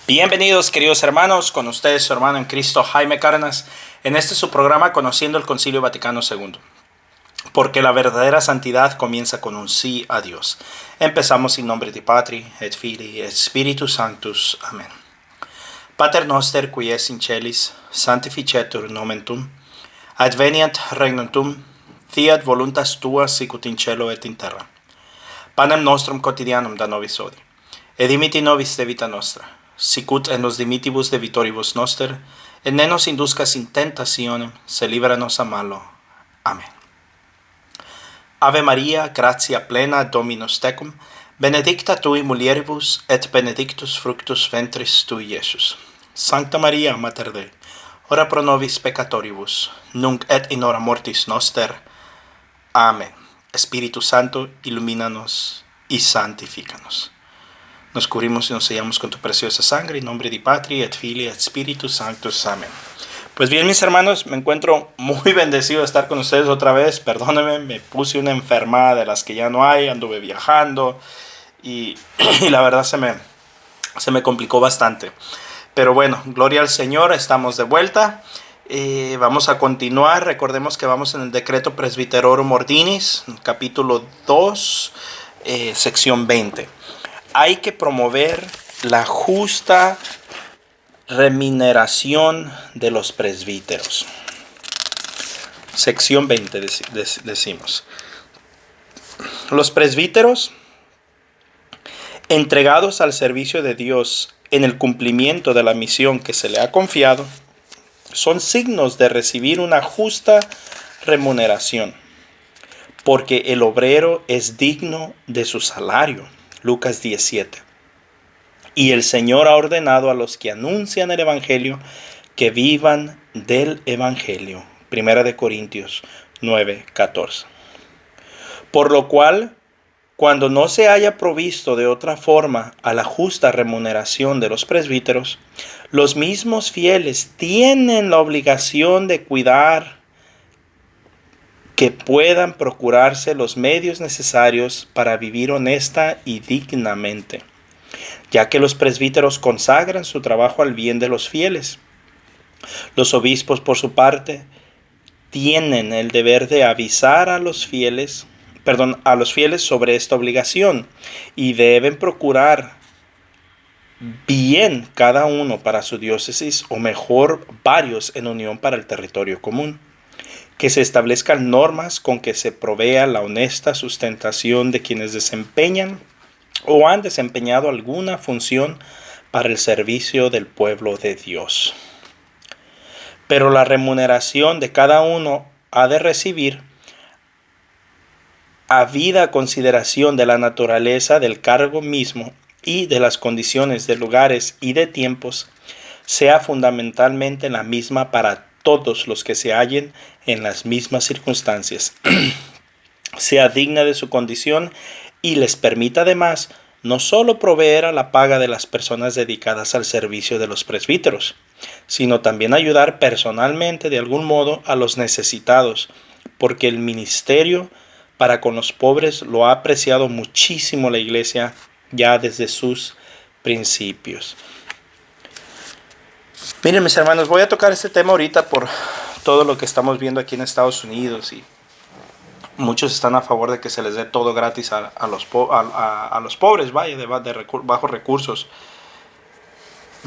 Bienvenidos, queridos hermanos, con ustedes su hermano en Cristo, Jaime Cárdenas, en este su programa Conociendo el Concilio Vaticano II. Porque la verdadera santidad comienza con un sí a Dios. Empezamos in nombre di Patri, et Filii, et Spiritus Sanctus. Amén. Pater noster, qui es in celis, sanctificetur nomen tuum, adveniat regnum tuum, fiat voluntas tua sicut in cielo et in terra. Panem nostrum quotidianum da nobis hodie, et dimiti nobis debita nostra, sicut en nos dimitibus debitoribus noster, et ne nos induscas in tentationem, se libera nos a malo. Amén. Ave Maria, gratia plena, Dominus tecum, benedicta tui mulieribus, et benedictus fructus ventris tui, Iesus. Sancta Maria, Mater Dei, ora pro nobis peccatoribus, nunc et in hora mortis noster. Amén. Espíritu Santo, ilumínanos y santifícanos. Nos cubrimos y nos sellamos con tu preciosa sangre, en nombre de Patri, et Filii, et Spiritus Sanctus. Amén. Pues bien, mis hermanos, me encuentro muy bendecido de estar con ustedes otra vez. Perdónenme, me puse una enfermada de las que ya no hay, anduve viajando y la verdad se me complicó bastante. Pero bueno, gloria al Señor, estamos de vuelta. Vamos a continuar. Recordemos que vamos en el Decreto Presbyterorum Ordinis, capítulo 2, sección 20. Hay que promover la justa remuneración de los presbíteros. Sección 20 decimos. Los presbíteros, entregados al servicio de Dios en el cumplimiento de la misión que se le ha confiado, son signos de recibir una justa remuneración, porque el obrero es digno de su salario. Lucas 17. Y el Señor ha ordenado a los que anuncian el Evangelio que vivan del Evangelio. Primera de Corintios 9:14. Por lo cual, cuando no se haya provisto de otra forma a la justa remuneración de los presbíteros, los mismos fieles tienen la obligación de cuidar que puedan procurarse los medios necesarios para vivir honesta y dignamente, ya que los presbíteros consagran su trabajo al bien de los fieles. Los obispos, por su parte, tienen el deber de avisar a los fieles sobre esta obligación y deben procurar bien cada uno para su diócesis, o mejor, varios en unión para el territorio común. Que se establezcan normas con que se provea la honesta sustentación de quienes desempeñan o han desempeñado alguna función para el servicio del pueblo de Dios. Pero la remuneración de cada uno ha de recibir, habida consideración de la naturaleza del cargo mismo y de las condiciones de lugares y de tiempos, sea fundamentalmente la misma para todos los que se hallen en las mismas circunstancias, sea digna de su condición y les permita además no solo proveer a la paga de las personas dedicadas al servicio de los presbíteros, sino también ayudar personalmente de algún modo a los necesitados, porque el ministerio para con los pobres lo ha apreciado muchísimo la Iglesia ya desde sus principios. Miren, mis hermanos, voy a tocar este tema ahorita por todo lo que estamos viendo aquí en Estados Unidos, y muchos están a favor de que se les dé todo gratis a los pobres, vaya, de bajos recursos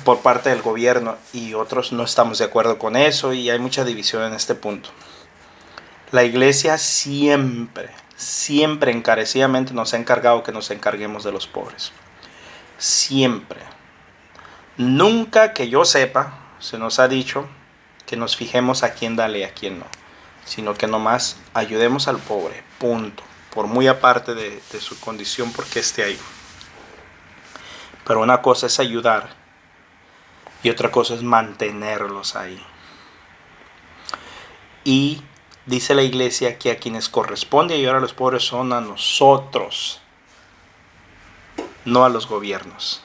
por parte del gobierno, y otros no estamos de acuerdo con eso, y hay mucha división en este punto. La Iglesia siempre encarecidamente nos ha encargado que nos encarguemos de los pobres. Siempre. Nunca que yo sepa se nos ha dicho que nos fijemos a quién darle y a quién no, sino que nomás ayudemos al pobre, punto, por muy aparte de su condición porque esté ahí. Pero una cosa es ayudar y otra cosa es mantenerlos ahí. Y dice la Iglesia que a quienes corresponde ayudar a los pobres son a nosotros, no a los gobiernos.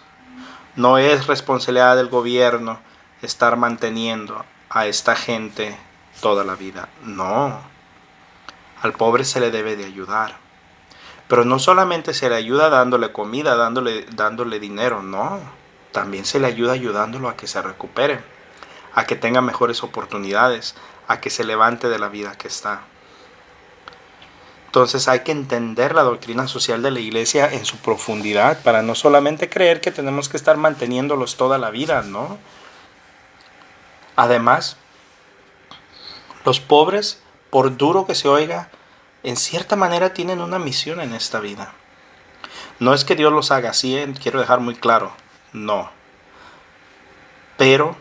No es responsabilidad del gobierno estar manteniendo a esta gente toda la vida. No. Al pobre se le debe de ayudar. Pero no solamente se le ayuda dándole comida, dándole dinero, no. también se le ayuda ayudándolo a que se recupere, a que tenga mejores oportunidades, a que se levante de la vida que está. Entonces hay que entender la doctrina social de la iglesia en su profundidad para no solamente creer que tenemos que estar manteniéndolos toda la vida, ¿no? Además, los pobres, por duro que se oiga, en cierta manera tienen una misión en esta vida. No es que Dios los haga así, quiero dejar muy claro, no. Pero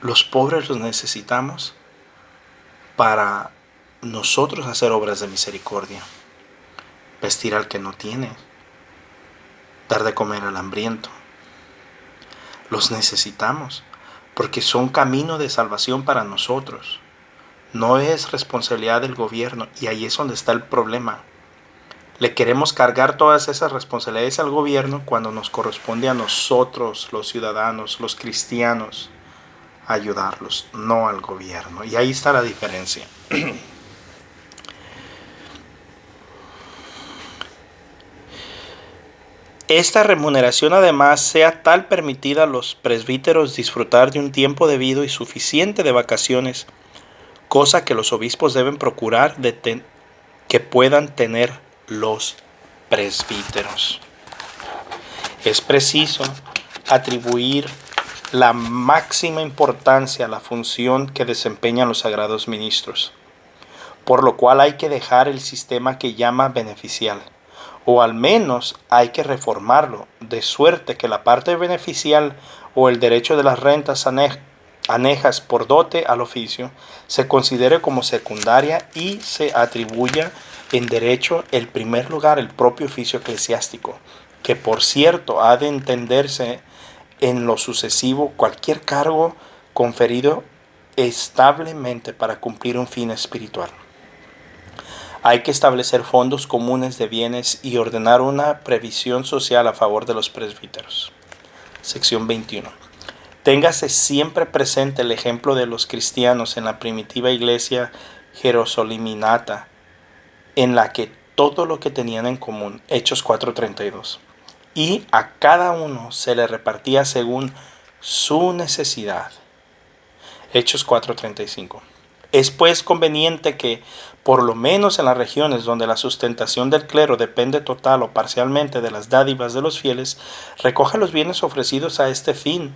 los pobres los necesitamos para nosotros hacer obras de misericordia, vestir al que no tiene, dar de comer al hambriento. Los necesitamos porque son camino de salvación para nosotros. No es responsabilidad del gobierno, y ahí es donde está el problema. Le queremos cargar todas esas responsabilidades al gobierno cuando nos corresponde a nosotros, los ciudadanos, los cristianos, ayudarlos, no al gobierno. Y ahí está la diferencia. Esta remuneración además sea tal permitida a los presbíteros disfrutar de un tiempo debido y suficiente de vacaciones, cosa que los obispos deben procurar que puedan tener los presbíteros. Es preciso atribuir la máxima importancia a la función que desempeñan los sagrados ministros, por lo cual hay que dejar el sistema que llama beneficial, o al menos hay que reformarlo, de suerte que la parte beneficial o el derecho de las rentas anejas por dote al oficio se considere como secundaria y se atribuya en derecho el primer lugar el propio oficio eclesiástico, que por cierto ha de entenderse en lo sucesivo cualquier cargo conferido establemente para cumplir un fin espiritual. Hay que establecer fondos comunes de bienes y ordenar una previsión social a favor de los presbíteros. Sección 21. Téngase siempre presente el ejemplo de los cristianos en la primitiva iglesia jerosoliminata, en la que todo lo que tenían en común, Hechos 4:32, y a cada uno se le repartía según su necesidad, Hechos 4:35. Es pues conveniente que, por lo menos en las regiones donde la sustentación del clero depende total o parcialmente de las dádivas de los fieles, recoja los bienes ofrecidos a este fin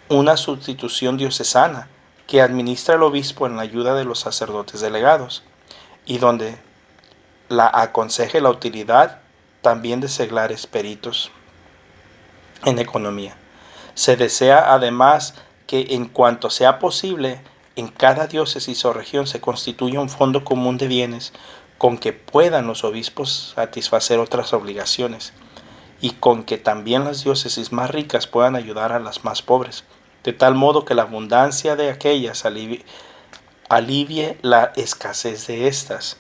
una sustitución diocesana que administra el obispo en la ayuda de los sacerdotes delegados, y donde la aconseje la utilidad también de seglares peritos en economía. Se desea además que, en cuanto sea posible, en cada diócesis o región se constituya un fondo común de bienes con que puedan los obispos satisfacer otras obligaciones, y con que también las diócesis más ricas puedan ayudar a las más pobres, de tal modo que la abundancia de aquellas alivie la escasez de estas.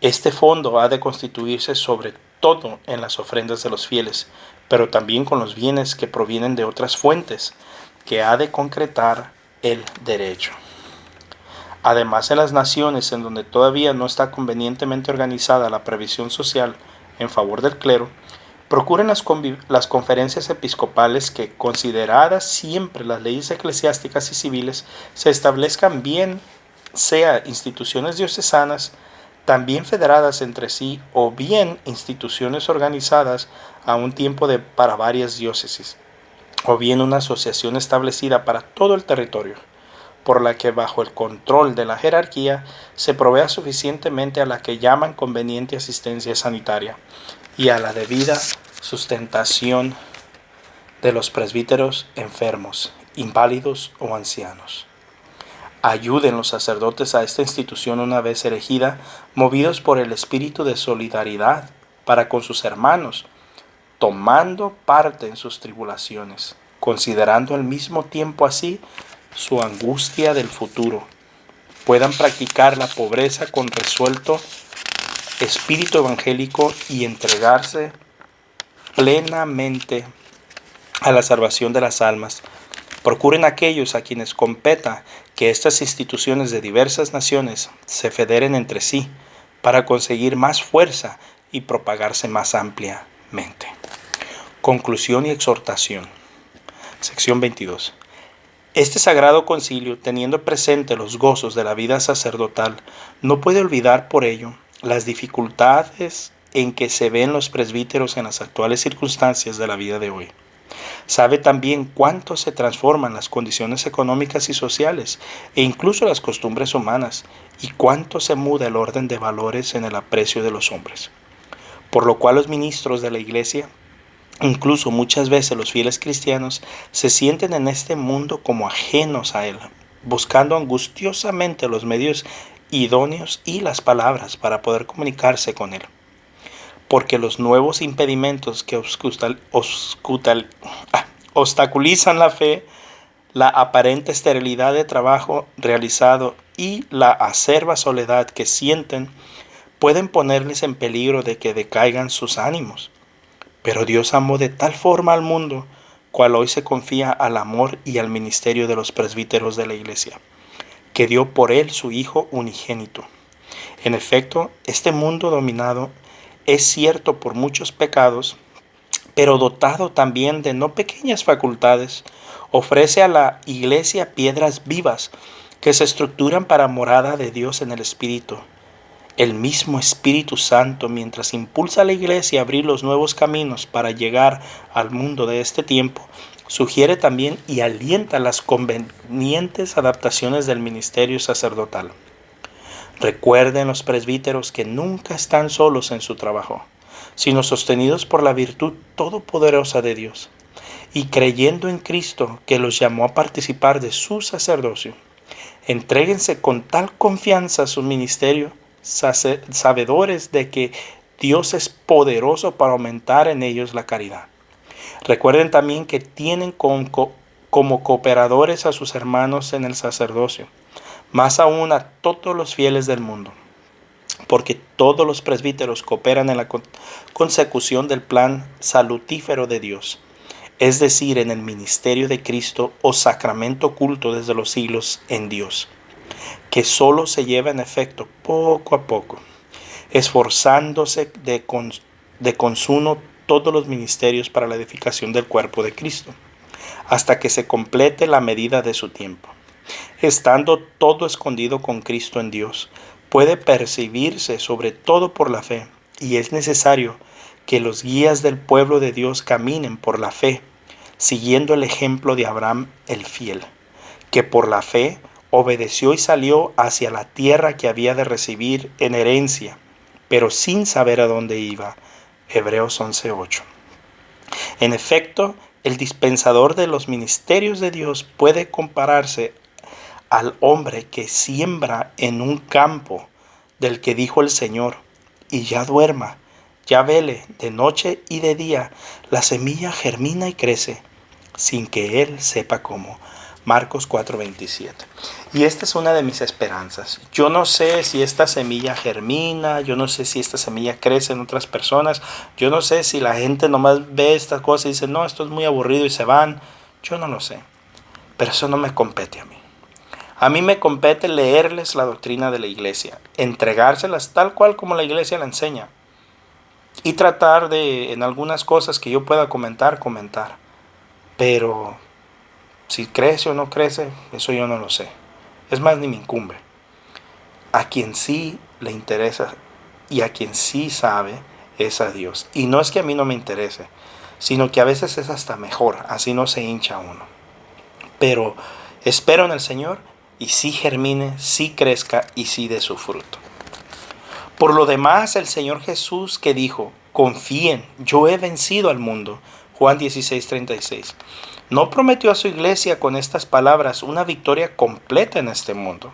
Este fondo ha de constituirse sobre todo en las ofrendas de los fieles, pero también con los bienes que provienen de otras fuentes, que ha de concretar el derecho. Además, en las naciones en donde todavía no está convenientemente organizada la previsión social en favor del clero, procuren las conferencias episcopales que, consideradas siempre las leyes eclesiásticas y civiles, se establezcan bien sea instituciones diocesanas, también federadas entre sí, o bien instituciones organizadas a un tiempo para varias diócesis, o bien una asociación establecida para todo el territorio, por la que bajo el control de la jerarquía se provea suficientemente a la que llaman conveniente asistencia sanitaria y a la debida sustentación de los presbíteros enfermos, inválidos o ancianos. Ayuden los sacerdotes a esta institución una vez erigida, movidos por el espíritu de solidaridad para con sus hermanos, tomando parte en sus tribulaciones, considerando al mismo tiempo así su angustia del futuro. Puedan practicar la pobreza con resuelto espíritu evangélico y entregarse plenamente a la salvación de las almas. Procuren aquellos a quienes competa que estas instituciones de diversas naciones se federen entre sí para conseguir más fuerza y propagarse más ampliamente. Conclusión y exhortación. Sección 22. Este sagrado concilio, teniendo presente los gozos de la vida sacerdotal, no puede olvidar por ello las dificultades en que se ven los presbíteros en las actuales circunstancias de la vida de hoy. Sabe también cuánto se transforman las condiciones económicas y sociales e incluso las costumbres humanas, y cuánto se muda el orden de valores en el aprecio de los hombres. Por lo cual los ministros de la Iglesia, incluso muchas veces los fieles cristianos, se sienten en este mundo como ajenos a él, buscando angustiosamente los medios idóneos y las palabras para poder comunicarse con él. Porque los nuevos impedimentos que obstaculizan la fe, la aparente esterilidad de trabajo realizado y la acerba soledad que sienten, pueden ponerles en peligro de que decaigan sus ánimos. Pero Dios amó de tal forma al mundo, cual hoy se confía al amor y al ministerio de los presbíteros de la Iglesia, que dio por él su Hijo unigénito. En efecto, este mundo dominado es cierto por muchos pecados, pero dotado también de no pequeñas facultades, ofrece a la Iglesia piedras vivas que se estructuran para morada de Dios en el Espíritu. El mismo Espíritu Santo, mientras impulsa a la Iglesia a abrir los nuevos caminos para llegar al mundo de este tiempo, sugiere también y alienta las convenientes adaptaciones del ministerio sacerdotal. Recuerden los presbíteros que nunca están solos en su trabajo, sino sostenidos por la virtud todopoderosa de Dios, y creyendo en Cristo que los llamó a participar de su sacerdocio. Entréguense con tal confianza a su ministerio, sabedores de que Dios es poderoso para aumentar en ellos la caridad. Recuerden también que tienen como cooperadores a sus hermanos en el sacerdocio, más aún a todos los fieles del mundo, porque todos los presbíteros cooperan en la consecución del plan salutífero de Dios, es decir, en el ministerio de Cristo o sacramento oculto desde los siglos en Dios, que solo se lleva en efecto poco a poco, esforzándose de consuno todos los ministerios para la edificación del cuerpo de Cristo, hasta que se complete la medida de su tiempo. Estando todo escondido con Cristo en Dios, puede percibirse sobre todo por la fe, y es necesario que los guías del pueblo de Dios caminen por la fe, siguiendo el ejemplo de Abraham el fiel, que por la fe obedeció y salió hacia la tierra que había de recibir en herencia, pero sin saber a dónde iba. Hebreos 11:8. En efecto, el dispensador de los ministerios de Dios puede compararse al hombre que siembra en un campo, del que dijo el Señor: y ya duerma, ya vele, de noche y de día, la semilla germina y crece, sin que él sepa cómo. Marcos 4:27. Y esta es una de mis esperanzas. Yo no sé si esta semilla germina, yo no sé si esta semilla crece en otras personas, yo no sé si la gente nomás ve estas cosas y dice, no, esto es muy aburrido y se van. Yo no lo sé, pero eso no me compete a mí. A mí me compete leerles la doctrina de la Iglesia, entregárselas tal cual como la Iglesia la enseña, y tratar de, en algunas cosas que yo pueda comentar. Pero si crece o no crece, eso yo no lo sé. Es más, ni me incumbe. A quien sí le interesa y a quien sí sabe es a Dios. Y no es que a mí no me interese, sino que a veces es hasta mejor, así no se hincha uno. Pero espero en el Señor y sí germine, sí crezca y sí dé su fruto. Por lo demás, el Señor Jesús, que dijo, confíen, yo he vencido al mundo, Juan 16:36, no prometió a su iglesia con estas palabras una victoria completa en este mundo,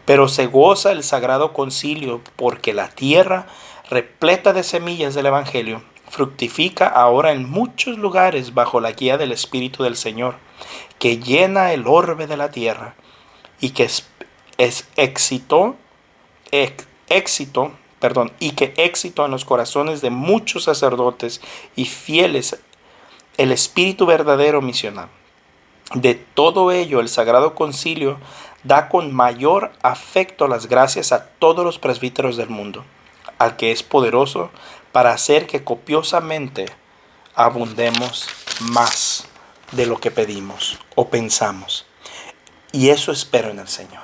pero se goza el sagrado concilio porque la tierra, repleta de semillas del Evangelio, fructifica ahora en muchos lugares bajo la guía del Espíritu del Señor, que llena el orbe de la tierra y que éxito en los corazones de muchos sacerdotes y fieles el espíritu verdadero misional. De todo ello, el Sagrado Concilio da con mayor afecto las gracias a todos los presbíteros del mundo, al que es poderoso para hacer que copiosamente abundemos más de lo que pedimos o pensamos. Y eso espero en el Señor.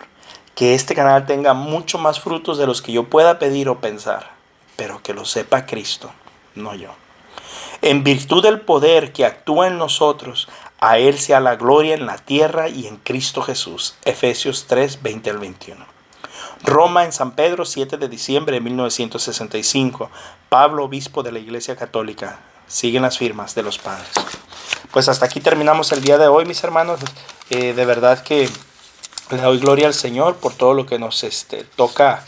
Que este canal tenga mucho más frutos de los que yo pueda pedir o pensar, pero que lo sepa Cristo, no yo. En virtud del poder que actúa en nosotros, a Él sea la gloria en la tierra y en Cristo Jesús. Efesios 3, 20 al 21. Roma, en San Pedro, 7 de diciembre de 1965. Pablo, obispo de la Iglesia Católica. Siguen las firmas de los padres. Pues hasta aquí terminamos el día de hoy, mis hermanos. De verdad que le doy gloria al Señor por todo lo que nos toca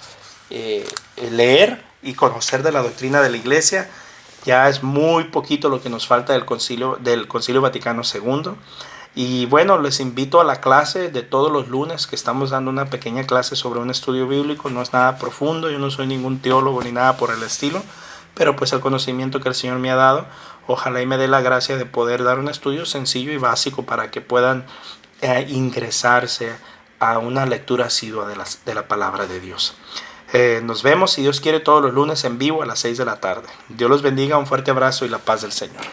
leer y conocer de la doctrina de la Iglesia. Ya es muy poquito lo que nos falta del Concilio Vaticano II. Y bueno, les invito a la clase de todos los lunes, que estamos dando una pequeña clase sobre un estudio bíblico. No es nada profundo, yo no soy ningún teólogo ni nada por el estilo, pero pues el conocimiento que el Señor me ha dado, ojalá y me dé la gracia de poder dar un estudio sencillo y básico para que puedan ingresarse a una lectura asidua de la palabra de Dios. Nos vemos, si Dios quiere, todos los lunes en vivo a las 6 de la tarde. Dios los bendiga, un fuerte abrazo y la paz del Señor.